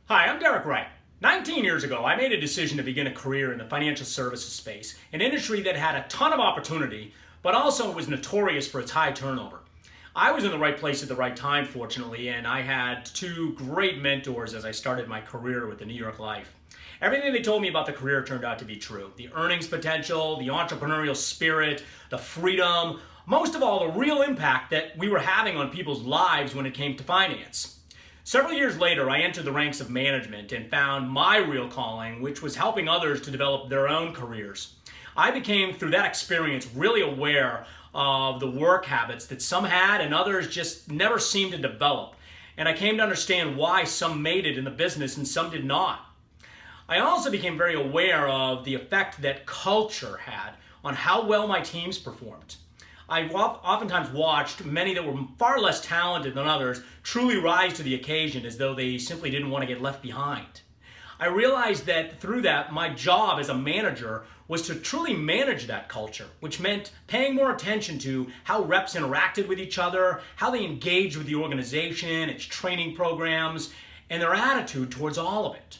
Hi, I'm Derek Wright. 19 years ago, I made a decision to begin a career in the financial services space, an industry that had a ton of opportunity, but also was notorious for its high turnover. I was in the right place at the right time, fortunately, and I had two great mentors as I started my career with the New York Life. Everything they told me about the career turned out to be true. The earnings potential, the entrepreneurial spirit, the freedom, most of all, the real impact that we were having on people's lives when it came to finance. Several years later, I entered the ranks of management and found my real calling, which was helping others to develop their own careers. I became, through that experience, really aware of the work habits that some had and others just never seemed to develop. And I came to understand why some made it in the business and some did not. I also became very aware of the effect that culture had on how well my teams performed. I've oftentimes watched many that were far less talented than others truly rise to the occasion as though they simply didn't want to get left behind. I realized that through that, my job as a manager was to truly manage that culture, which meant paying more attention to how reps interacted with each other, how they engaged with the organization, its training programs, and their attitude towards all of it.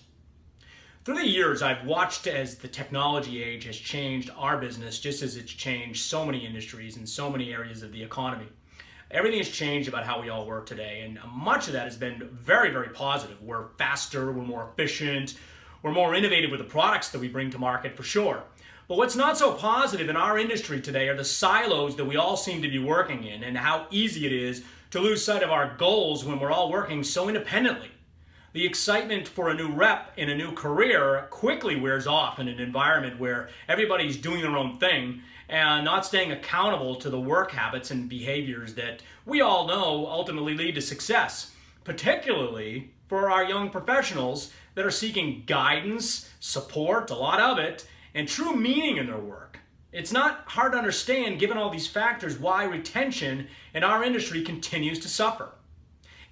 Through the years, I've watched as the technology age has changed our business just as it's changed so many industries and so many areas of the economy. Everything has changed about how we all work today, and much of that has been very, very positive. We're faster, we're more efficient, we're more innovative with the products that we bring to market for sure. But what's not so positive in our industry today are the silos that we all seem to be working in and how easy it is to lose sight of our goals when we're all working so independently. The excitement for a new rep in a new career quickly wears off in an environment where everybody's doing their own thing and not staying accountable to the work habits and behaviors that we all know ultimately lead to success, particularly for our young professionals that are seeking guidance, support, a lot of it, and true meaning in their work. It's not hard to understand, given all these factors, why retention in our industry continues to suffer.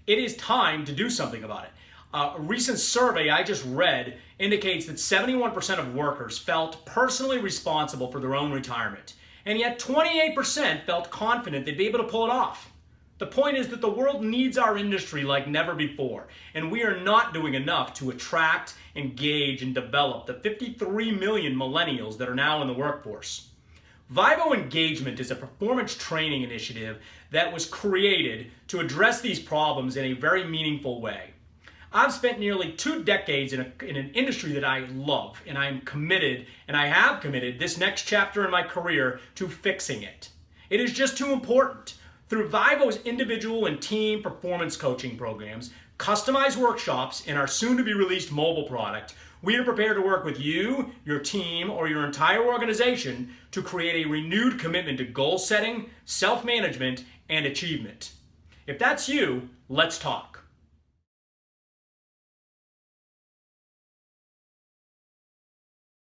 It is time to do something about it. A recent survey I just read indicates that 71% of workers felt personally responsible for their own retirement, and yet 28% felt confident they'd be able to pull it off. The point is that the world needs our industry like never before, and we are not doing enough to attract, engage, and develop the 53 million millennials that are now in the workforce. Vivo Engagement is a performance training initiative that was created to address these problems in a very meaningful way. I've spent nearly 2 decades in an industry that I love, and I'm committed, and I have committed this next chapter in my career to fixing it. It is just too important. Through Vivo's individual and team performance coaching programs, customized workshops, and our soon-to-be-released mobile product, we are prepared to work with you, your team, or your entire organization to create a renewed commitment to goal setting, self-management, and achievement. If that's you, let's talk.